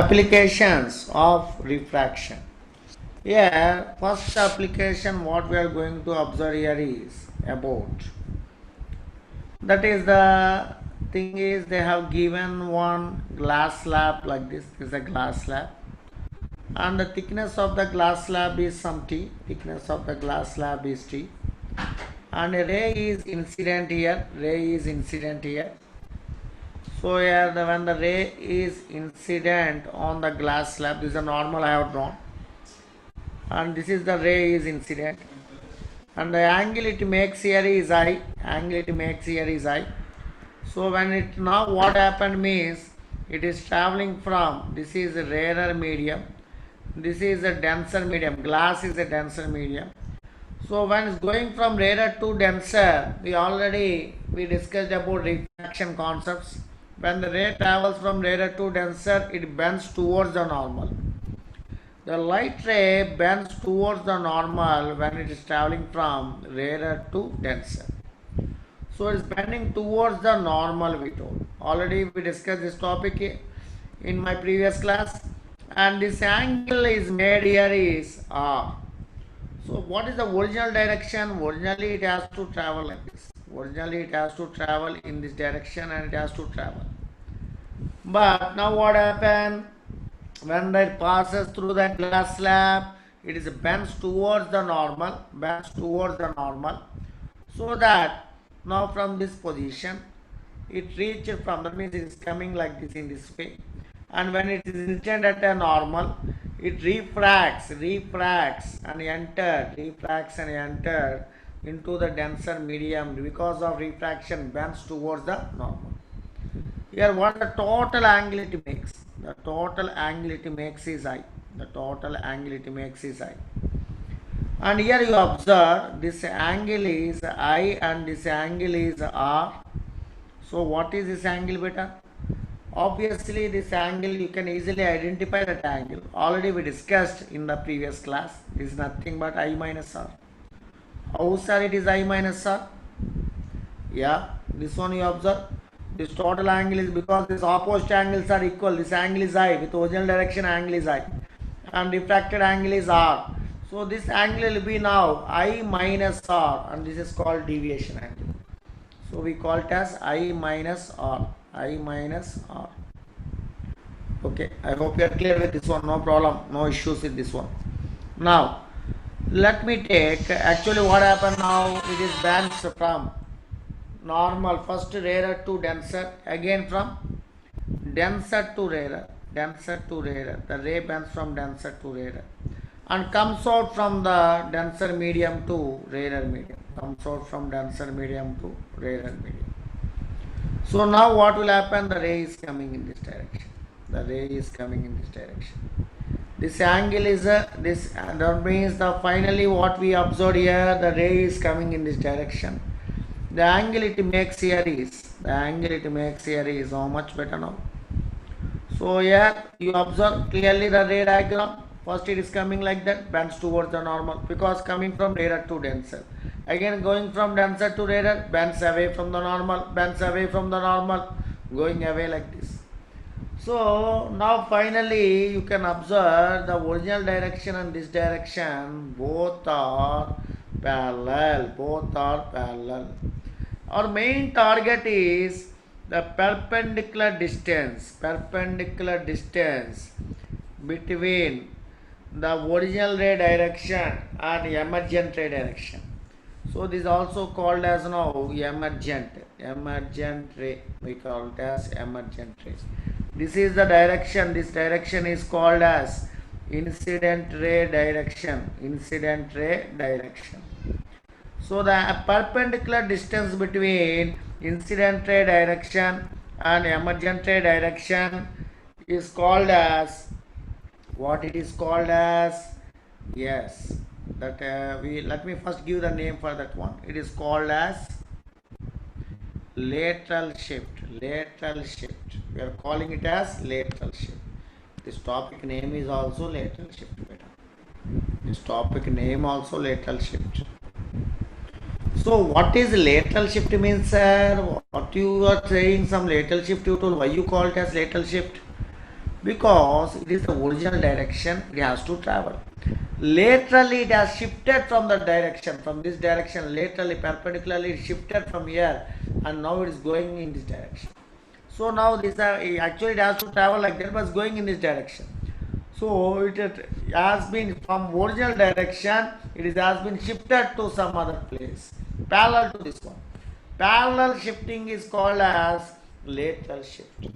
Applications of refraction. Here, first application what we are going to observe here is about. That is the thing is they have given one glass slab like this. This is a glass slab, and the thickness of the glass slab is some t. Thickness of the glass slab is t, and a ray is incident here. Ray is incident here. So here when the ray is incident on the glass slab, this is a normal I have drawn, and this is the ray is incident, and the angle it makes here is I. Angle it makes here is I. So when it now what happened means it is traveling from, this is a rarer medium, this is a denser medium, glass is a denser medium. So when it's going from rarer to denser, we discussed about refraction concepts. When the ray travels from rarer to denser, it bends towards the normal. The light ray bends towards the normal when it is traveling from rarer to denser. So it is bending towards the normal, we told. Already we discussed this topic in my previous class. And this angle is made here is R. So what is the original direction? Originally it has to travel like this. Originally it has to travel in this direction and it has to travel. But now what happened? When it passes through the glass slab, it is bends towards the normal, so that now from this position, it reaches from, that means it is coming like this in this way, and when it is incident at a normal, it refracts and enter into the denser medium because of refraction bends towards the normal. Here what the total angle it makes? The total angle it makes is I. And here you observe this angle is I and this angle is R. So what is this angle beta? Obviously this angle you can easily identify that angle. Already we discussed in the previous class. This is nothing but I minus R. How sir it is I minus R? Yeah, this one you observe. This total angle is because these opposite angles are equal. This angle is I, with original direction angle is I, and refracted angle is R. So this angle will be now I minus R, and this is called deviation angle. So we call it as I minus R. Okay, I hope you are clear with this one. No problem, no issues with this one. Now let me take, actually what happened now, it is bends from normal, first rarer to denser, again from denser to rarer, the ray bends from denser to rarer, and comes out from the denser medium to rarer medium, So now what will happen? The ray is coming in this direction, this angle is that means the finally what we observed here, the ray is coming in this direction. The angle it makes here is how much better now? So here you observe clearly the ray diagram. First it is coming like that, bends towards the normal because coming from rarer to denser. Again going from denser to rarer, bends away from the normal, going away like this. So now finally you can observe the original direction and this direction both are parallel. Our main target is the perpendicular distance between the original ray direction and emergent ray direction. So this is also called as now emergent ray. We call it as emergent ray. This is the direction. This direction is called as incident ray direction. So the perpendicular distance between incident ray direction and emergent ray direction is called as what it is called as? Yes, that let me first give the name for that one. It is called as lateral shift. We are calling it as lateral shift. This topic name is also lateral shift. So what is lateral shift means, sir? What you are saying, some lateral shift you told, why you call it as lateral shift? because it is the original direction it has to travel. Laterally it has shifted from the direction, from this direction, laterally perpendicularly it shifted from here, and now it is going in this direction. So now this actually it has to travel like that, but it's going in this direction. So it has been from original direction, has been shifted to some other place parallel to this one. Parallel shifting is called as lateral shift.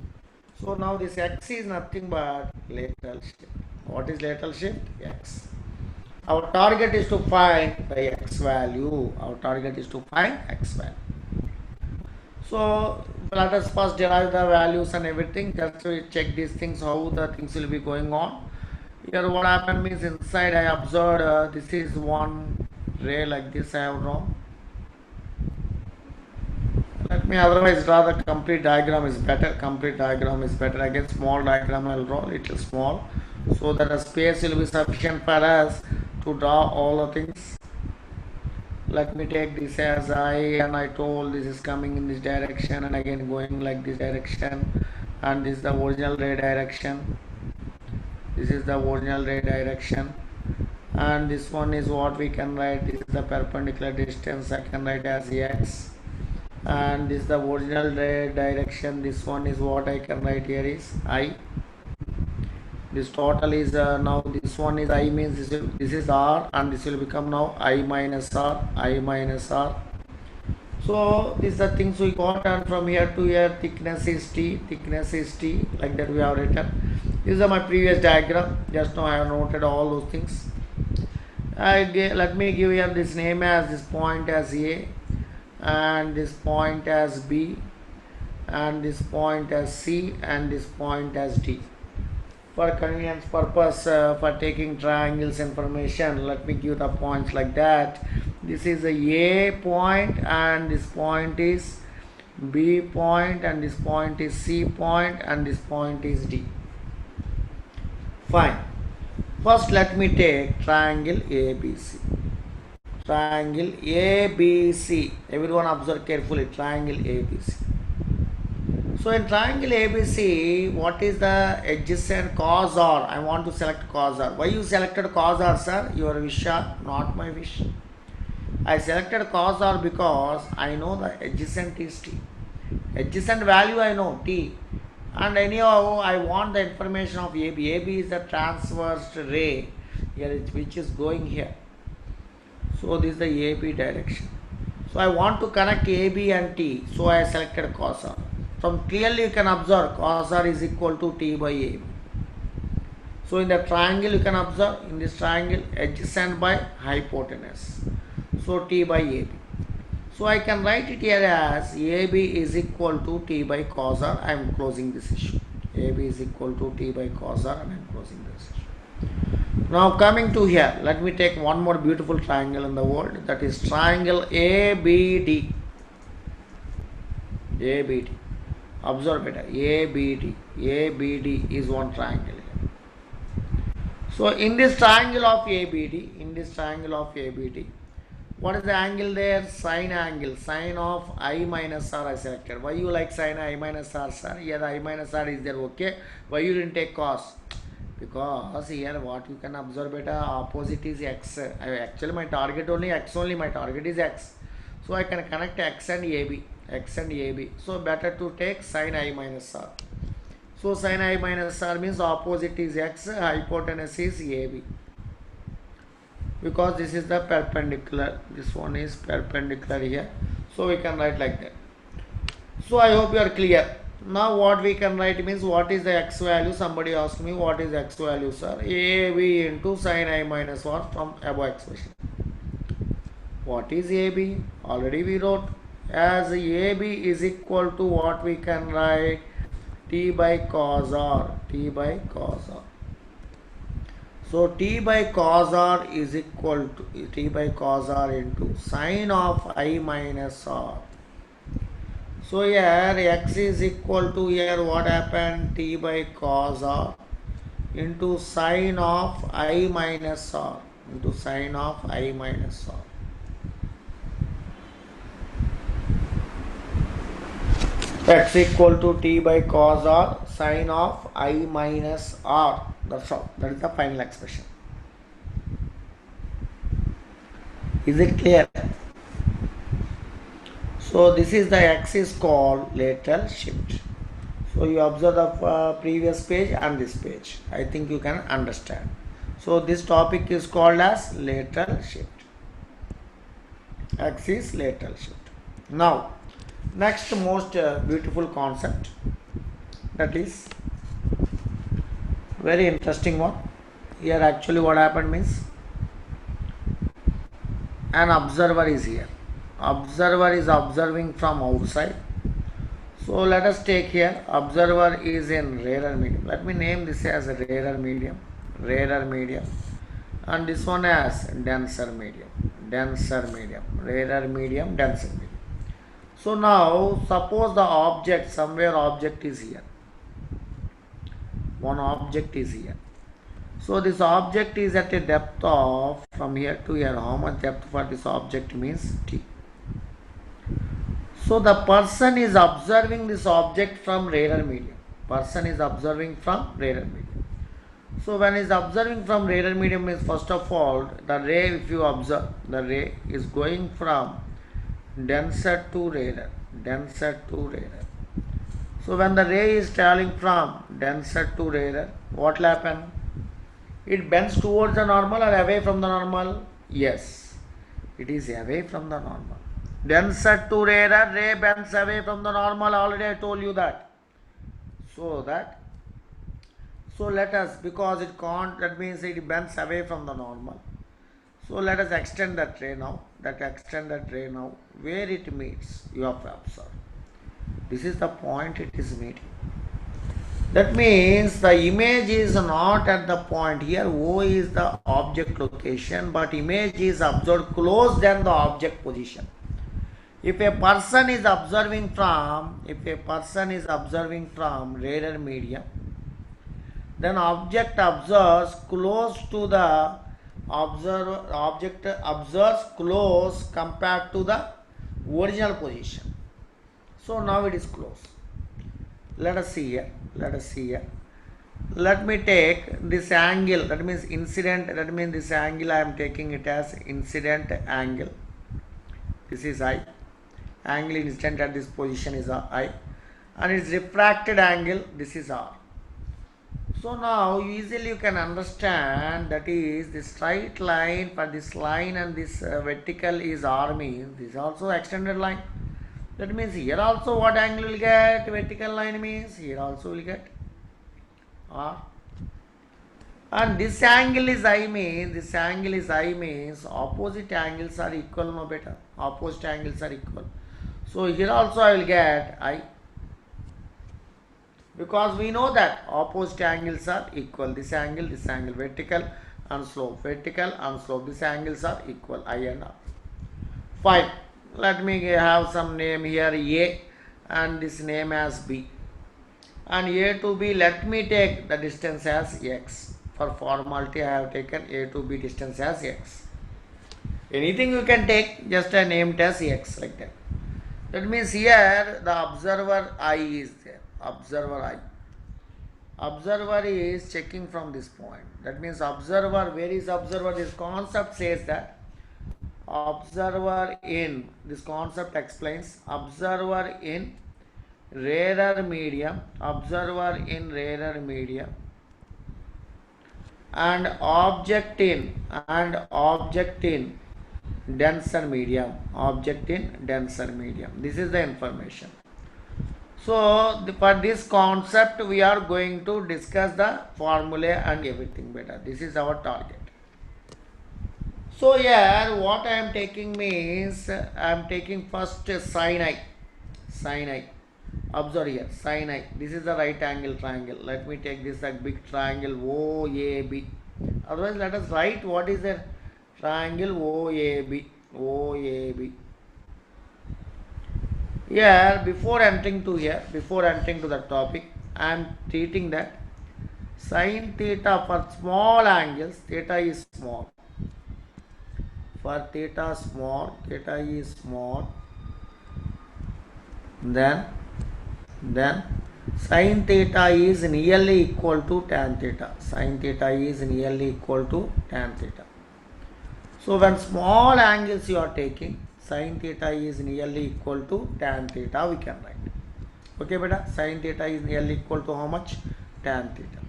So now this x is nothing but lateral shift. What is lateral shift? X. Our target is to find the x value. Our target is to find x value. So let us first derive the values and everything. Just to check these things, how the things will be going on. Here what happened means inside I observed this is one ray like this I have drawn. Let me otherwise draw the complete diagram is better. Complete diagram is better. Again small diagram I will draw little small, so that the space will be sufficient for us to draw all the things. Let me take this as I, and I told this is coming in this direction and again going like this direction, and this is the original ray direction. This is the original ray direction, and this one is what we can write. This is the perpendicular distance I can write as x, and this is the original ray direction. This one is what I can write here is I. This total is now this one is I means this is R, and this will become now I minus R, I minus R. So these are things we got, and from here to here thickness is T, like that we have written. These are my previous diagram. Just now I have noted all those things. Let me give here this name as this point as A, and this point as B, and this point as C, and this point as D. For convenience purpose, for taking triangles information, let me give the points like that. This is a point, and this point is B point, and this point is C point, and this point is D. Fine. First let me take triangle ABC. Triangle ABC. Everyone observe carefully. Triangle ABC. So in triangle ABC, what is the adjacent cos R? I want to select cos R. Why you selected cos R, sir? Your wish, not my wish. I selected cos R because I know the adjacent is T. Adjacent value I know T. And anyhow, I want the information of AB. AB is the transverse ray here, which is going here. So this is the AB direction. So I want to connect AB and T. So I selected cos R. From clearly you can observe cos R is equal to T by AB. So in the triangle you can observe, in this triangle adjacent by hypotenuse. So T by AB. So I can write it here as AB is equal to T by cos R. I am closing this issue. AB is equal to T by cos R, and I am closing this issue. Now coming to here, let me take one more beautiful triangle in the world, that is triangle ABD. ABD. Observe it. ABD. ABD is one triangle. So in this triangle of ABD, what is the angle there? Sine angle. Sine of I minus R I selected. Why you like sine I minus R, sir? Here I minus R is there, okay? Why you didn't take cos? Because here what you can observe, beta, opposite is x. Actually my target only x, only my target is x. So I can connect x and AB. So better to take sine I minus R. So sine I minus R means opposite is x, hypotenuse is AB. Because this is the perpendicular, this one is perpendicular here. So we can write like that. So I hope you are clear. Now what we can write means what is the x value? Somebody asked me what is x value, sir? AB into sine I minus R from above expression. What is AB? Already we wrote. As AB is equal to what we can write, T by cos R. So T by cos R is equal to T by cos R into sine of I minus R. So here x is equal to, here what happened, T by cos R into sine of I minus R, x equal to t by cos r sine of I minus r. That's all. That is the final expression. Is it clear? So this is the x is called lateral shift. So you observe the previous page and this page. I think you can understand. So this topic is called as lateral shift. X is lateral shift. Now, next most beautiful concept, that is very interesting one. Here actually what happened means an observer is here. Observer is observing from outside. So let us take here observer is in rarer medium. Let me name this as a rarer medium, and this one as denser medium, rarer medium, denser medium. So now suppose the object, somewhere object is here. One object is here. So this object is at a depth of from here to here. How much depth for this object means t. So the person is observing this object from rarer medium. Person is observing from rarer medium. So when is observing from rarer medium means first of all the ray, if you observe, the ray is going from denser to rarer. So when the ray is traveling from denser to rarer, what will happen? It bends towards the normal or away from the normal? Yes, it is away from the normal. Denser to rarer, ray bends away from the normal. Already I told you that. So let us, because it can't, that means it bends away from the normal. So let us extend that ray now. Where it meets, you have to observe. This is the point it is meeting. That means the image is not at the point here. O is the object location, but image is observed close than the object position. If a person is observing from rarer medium, then object observes close to the object observes close compared to the original position. So now it is close. Let us see here. Let me take this angle, that means incident, that means this angle I am taking it as incident angle. This is I. Angle incident at this position is I. And its refracted angle, this is R. So now easily you can understand, that is the straight line for this line and this vertical is R means this is also extended line. That means here also what angle will get? Vertical line means here also will get R. And this angle is I means, opposite angles are equal, no better. Opposite angles are equal. So here also I will get I. Because we know that opposite angles are equal. This angle, vertical and slope. These angles are equal, I and R. Fine. Let me have some name here A and this name as B. And A to B, let me take the distance as X. For formality I have taken A to B distance as X. Anything you can take, just a name it as X like that. That means here the observer I is there. Observer is checking from this point. That means observer, where is observer? This concept says that observer in, this concept explains observer in rarer medium, and object in denser medium, This is the information. So for this concept we are going to discuss the formula and everything better. This is our target. So here what I am taking means, I am taking first sin I. Observe here, sin I. This is the right angle triangle. Let me take this like big triangle OAB. Otherwise let us write what is the triangle OAB. Here before entering to the topic, I am treating that sin theta for small angles, theta is small. For theta is small, then then sin theta is nearly equal to tan theta. Sin theta is nearly equal to tan theta. So when small angles you are taking, sin theta is nearly equal to tan theta, we can write. Okay beta, sin theta is nearly equal to how much? Tan theta.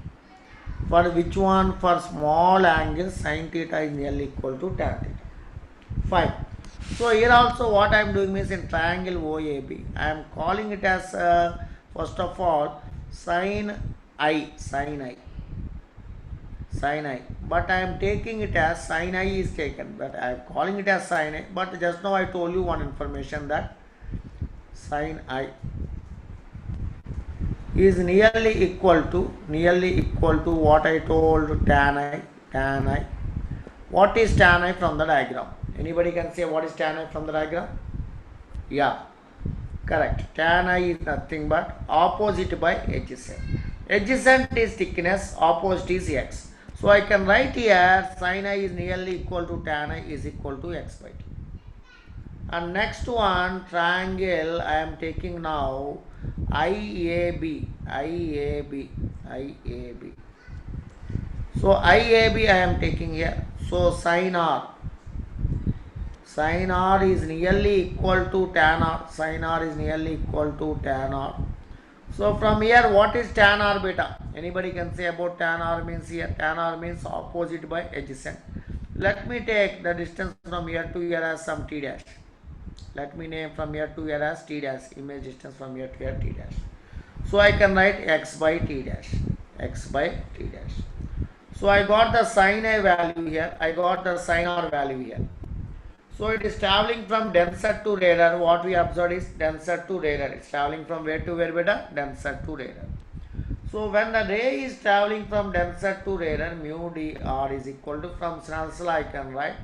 For which one? For small angles, sin theta is nearly equal to tan theta. Fine. So here also what I am doing means in triangle OAB, I am calling it as first of all sin I, but I am taking it as sin I is taken, but I am calling it as sin I, but just now I told you one information that sin I is nearly equal to what I told tan I. What is tan I from the diagram? Anybody can say what is tan I from the diagram? Yeah, correct. Tan I is nothing but opposite by adjacent. Adjacent is thickness, opposite is x. So I can write here sin I is nearly equal to tan I is equal to x by t. And next one, triangle I am taking now IAB. So IAB I am taking here. So sin R is nearly equal to tan R. Sin R is nearly equal to tan R. So from here, what is tan R beta? Anybody can say about tan R means here? Tan R means opposite by adjacent. Let me take the distance from here to here as some t dash. Let me name from here to here as t dash. Image distance from here to here t dash. So I can write x by t dash. So I got the sin A value here. I got the sin R value here. So it is traveling from denser to rarer. What we observed is denser to rarer. It's traveling from where to where beta? Denser to rarer. So when the ray is traveling from denser to rarer, mu dr is equal to, from Snell's law I can write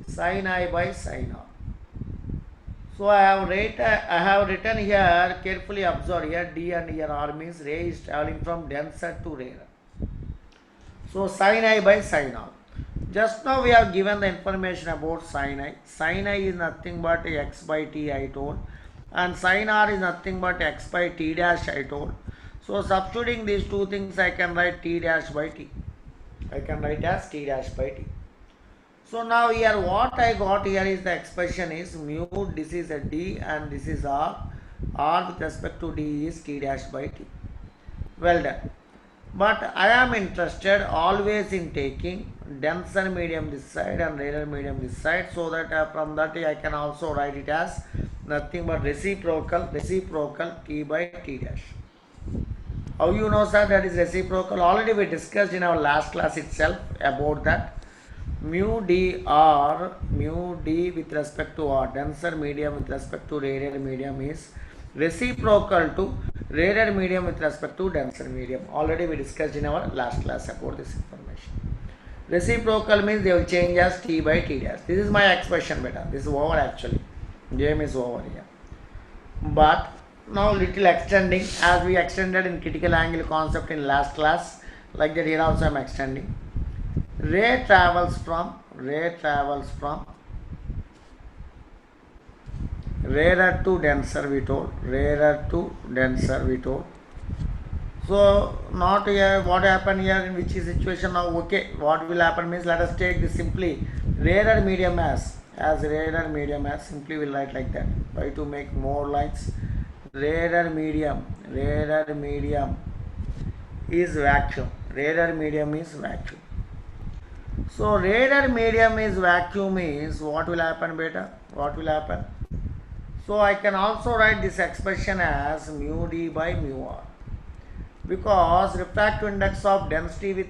sin I by sin R. So I have written here, carefully observe here, d and here r means ray is traveling from denser to rarer. So sin I by sin R. Just now we have given the information about sin I. Sin I is nothing but x by t I told, and sin R is nothing but x by t dash I told. So substituting these two things I can write t dash by t. I can write as t dash by t. So now here what I got here is the expression is mu, this is a d and this is r. R with respect to d is t dash by t. Well done. But I am interested always in taking denser medium this side and rarer medium this side, so that from that I can also write it as nothing but reciprocal t by t dash. How you know, sir, that is reciprocal? Already we discussed in our last class itself about that. Mu d with respect to r, denser medium with respect to rarer medium, is reciprocal to rarer medium with respect to denser medium. Already we discussed in our last class about this information. Reciprocal means they will change as t by t dash. This is my expression beta. This is over actually. Game is over here. But now little extending, as we extended in critical angle concept in last class, like that here also I am extending. Ray travels from rarer to denser, we told. So not here, what happened here, in which situation now? Okay, what will happen means, let us take this simply rarer medium as simply we'll write like that. Try to make more lines. Rarer medium is vacuum. So rarer medium is vacuum means what will happen beta? So I can also write this expression as mu d by mu r, because refractive index of density with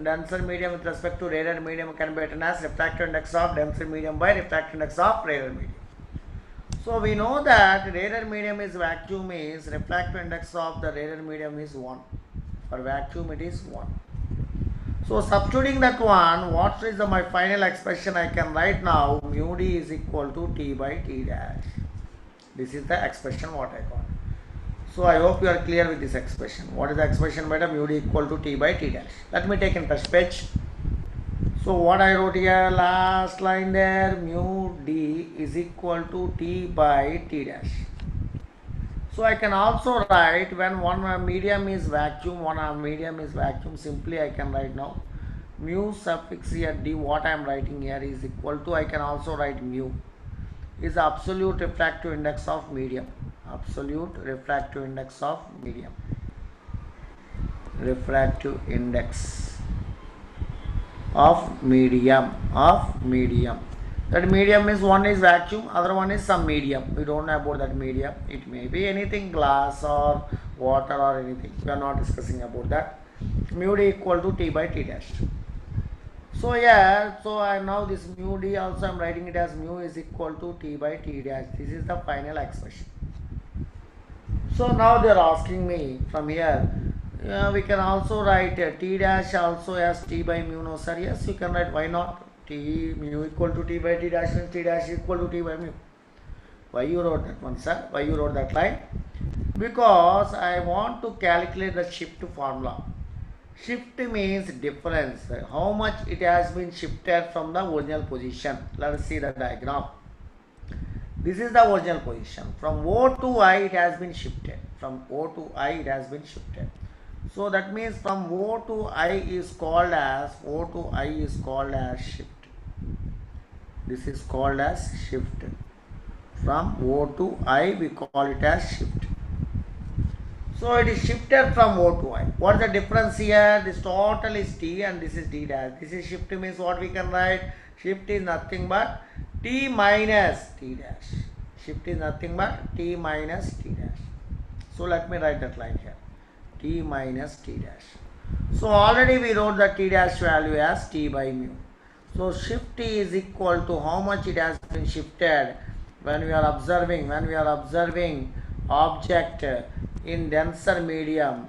denser medium with respect to rarer medium can be written as refractive index of denser medium by refractive index of rarer medium. So we know that rarer medium is vacuum means refractive index of the rarer medium is 1. For vacuum it is 1. So substituting that one, what is my final expression I can write now? Mu d is equal to t by t dash. This is the expression what I got. So I hope you are clear with this expression. What is the expression beta? Mu d equal to t by t dash. Let me take in first page. So what I wrote here, last line there, mu d is equal to t by t dash. So I can also write when one medium is vacuum, medium is vacuum, simply I can write now mu suffix here d, what I am writing here is equal to, I can also write mu is absolute refractive index of medium. Absolute refractive index of medium. Refractive index of medium. That medium is, one is vacuum, other one is some medium. We don't know about that medium. It may be anything, glass or water or anything. We are not discussing about that. Mu d equal to T by T dash. So here, so I now this mu d also I am writing it as mu is equal to T by T dash. This is the final expression. So now they are asking me from here, we can also write T dash also as T by mu. No sir, yes you can write, why not? T mu equal to T by T dash means T dash equal to T by mu. Why you wrote that one, sir? Why you wrote that line? Because I want to calculate the shift formula. Shift means difference, how much it has been shifted from the original position. Let us see the diagram. This is the original position. From O to I it has been shifted. From O to I it has been shifted. So that means from O to I is called as, O to I is called as shift. This is called as shift. From O to I we call it as shift. So it is shifted from O to I. What is the difference here? This total is T and this is D dash. This is shift means what we can write? Shift is nothing but T minus T dash. Shift is nothing but T minus T dash. So let me write that line here. T minus T dash. So already we wrote the T dash value as T by mu. So shift T is equal to how much it has been shifted when we are observing object in denser medium,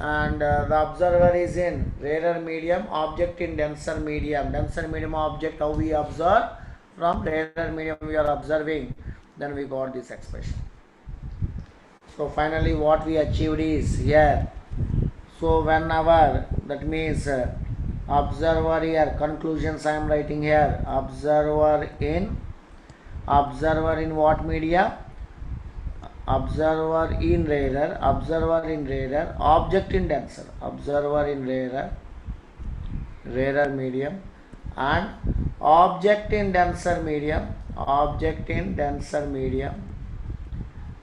and the observer is in rarer medium, object in denser medium. Denser medium object, how we observe? From rarer medium we are observing, then we got this expression. So finally what we achieved is here. So whenever, that means observer here, conclusions I am writing here, observer in what media? Observer in rarer, object in denser, observer in rarer medium, and object in denser medium,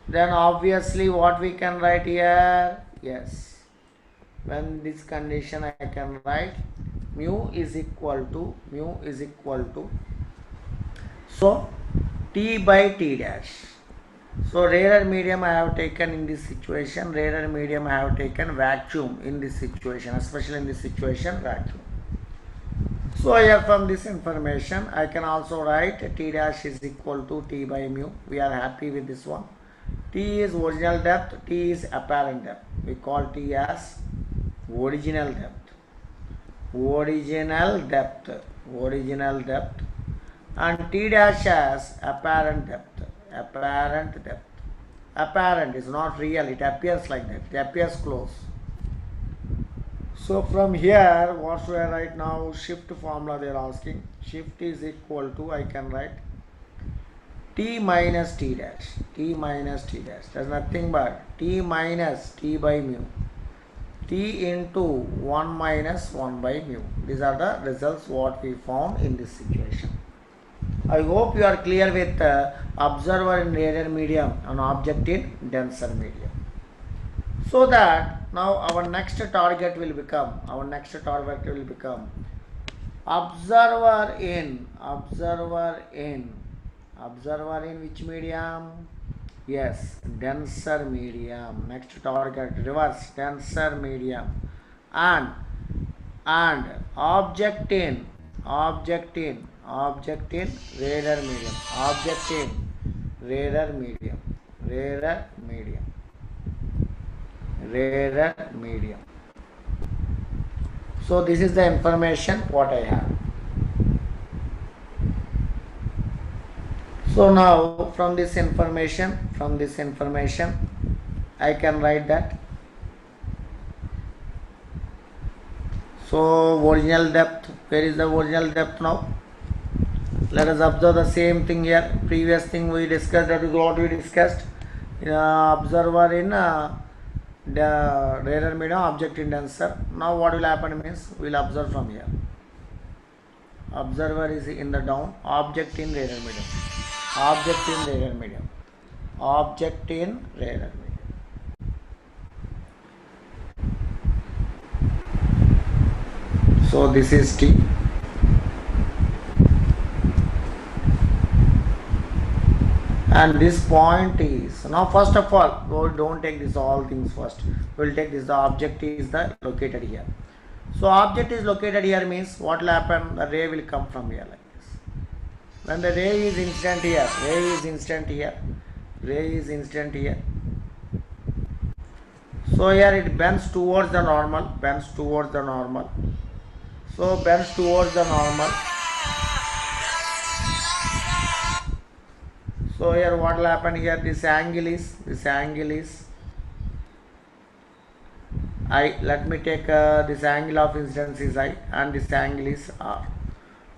then obviously what we can write here? Yes, when this condition I can write mu is equal to so T by T dash. So rarer medium I have taken in this situation, vacuum in this situation, especially in this situation vacuum. So here from this information I can also write T dash is equal to T by mu. We are happy with this one. T is original depth, T is apparent depth. We call T as original depth, and T dash as apparent depth. Apparent is not real, it appears like that, it appears close. So from here what should I write now? Shift formula they are asking. Shift is equal to, I can write T minus T dash. That's nothing but T minus T by mu, T into 1 minus 1 by mu. These are the results what we found in this situation. I hope you are clear with observer in rarer medium and object in denser medium. So that now our next target will become observer in which medium? Yes, denser medium. Next target, reverse, denser medium, and object in rarer medium. So this is the information what I have. So now from this information I can write that. So original depth, where is the original depth now? Let us observe the same thing here. Previous thing we discussed, that is what we discussed. observer in the radar medium, object in denser. Now what will happen means we will observe from here. Observer is in the down, object in radar medium, object in radar medium, object in radar medium. So this is T. And this point is, now first of all, we don't take this all things first. We will take this, the object is the located here. So object is located here means what will happen? The ray will come from here like this. When the ray is instant here, ray is instant here, ray is instant here. So here it bends towards the normal, bends towards the normal. So bends towards the normal. So here what will happen here? This angle is I. Let me take this angle of incidence is I, and this angle is R.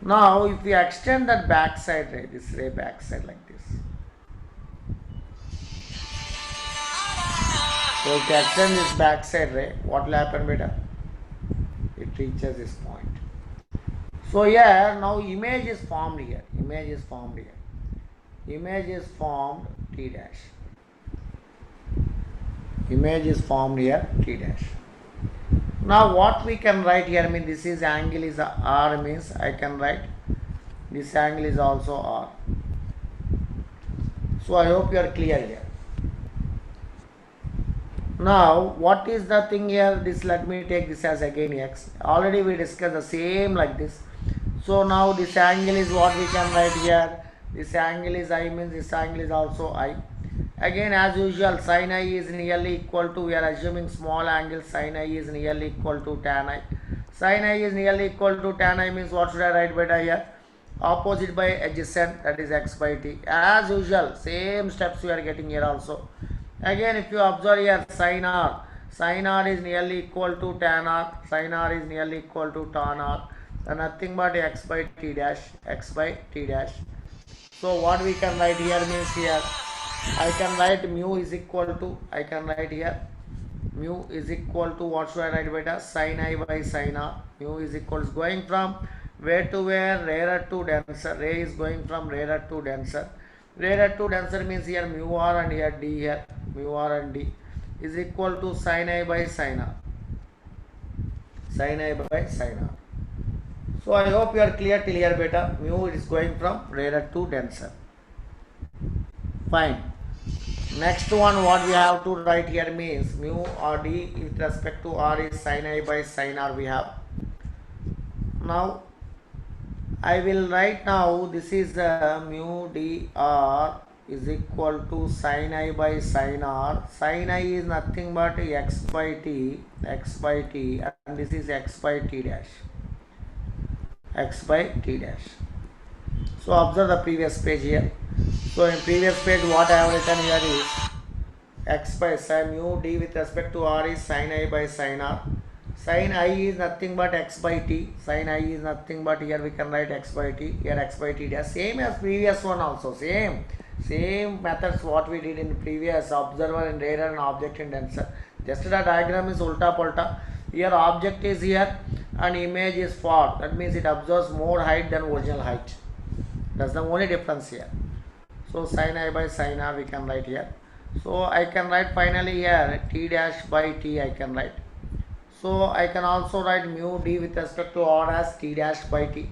Now if we extend that backside ray, this ray backside like this. So if we extend this backside ray, what will happen beta? It reaches this point. So here now image is formed here. Image is formed here. Image is formed T dash. Image is formed here T dash. Now what we can write here, I mean this is angle is R means I can write this angle is also R. So I hope you are clear here. Now what is the thing here? This, let me take this as again X. Already we discussed the same like this. So now this angle is what we can write here. This angle is I means this angle is also I. Again as usual, sin I is nearly equal to, we are assuming small angle, sin I is nearly equal to tan I. Sin I is nearly equal to tan I means what should I write beta here? Opposite by adjacent, that is x by t. As usual, same steps we are getting here also. Again if you observe here, sin R is nearly equal to tan R, sin R is nearly equal to tan R. Then nothing but x by t dash, x by t dash. So what we can write here means here, I can write mu is equal to, I can write here, mu is equal to, what should I write beta? Sin I by sin R. Mu is equal to, going from where to where? Rarer to denser. Ray is going from rarer to denser. Rarer to denser means here mu R and here D here. Mu R and D is equal to sin I by sin R. Sin I by sin R. So I hope you are clear till here beta. Mu is going from rarer to denser. Fine. Next one what we have to write here means mu or D with respect to R is sin I by sin R we have. Now I will write now this is mu D R is equal to sin I by sin R. Sin I is nothing but x by t, and this is x by t dash, x by t dash. So observe the previous page here. So in previous page what I have written here is x by sin mu D with respect to R is sin I by sin R. Sin I is nothing but x by t. Sin I is nothing but, here we can write x by t, here x by t dash. Same as previous one also. Same methods what we did in previous, observer and radar and object in denser. Just the diagram is ulta pulta. Here object is here and image is far. That means it observes more height than original height. That's the only difference here. So sin I by sin R we can write here. So I can write finally here t dash by t I can write. So I can also write mu D with respect to R as t dash by t.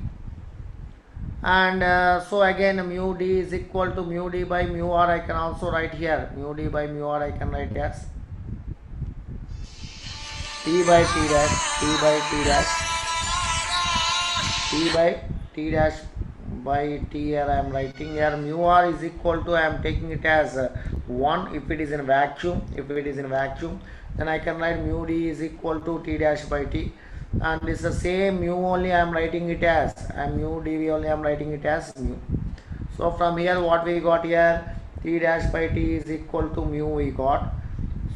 And so again mu D is equal to mu D by mu R I can also write here. Mu D by mu R I can write as t by t dash, t by t dash, t by t dash by t. Here I am writing here mu R is equal to, I am taking it as 1 if it is in vacuum. If it is in vacuum, then I can write mu D is equal to t dash by t, and this is the same mu only I am writing it as, and mu dv only I am writing it as mu. So from here what we got here, t dash by t is equal to mu we got.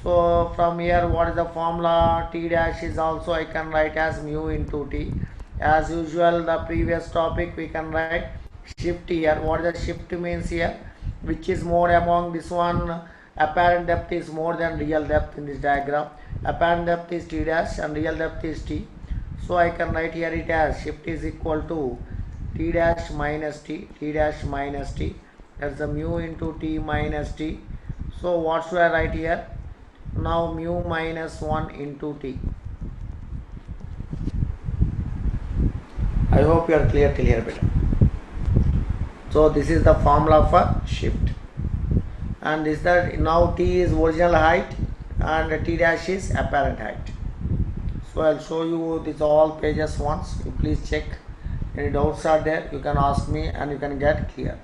So from here what is the formula? T dash is also I can write as mu into t. As usual the previous topic we can write shift here. What is the shift means here? Which is more among this one, Apparent depth is more than real depth in this diagram. Apparent depth is t dash and real depth is t. So I can write here it as shift is equal to t dash minus t, t dash minus t. That's the mu into t minus t. So what should I write here? Now mu minus 1 into t. I hope you are clear till here better. So this is the formula for shift. And this that now t is original height and t dash is apparent height. So I'll show you this all pages once. You please check. Any doubts are there, you can ask me and you can get clear.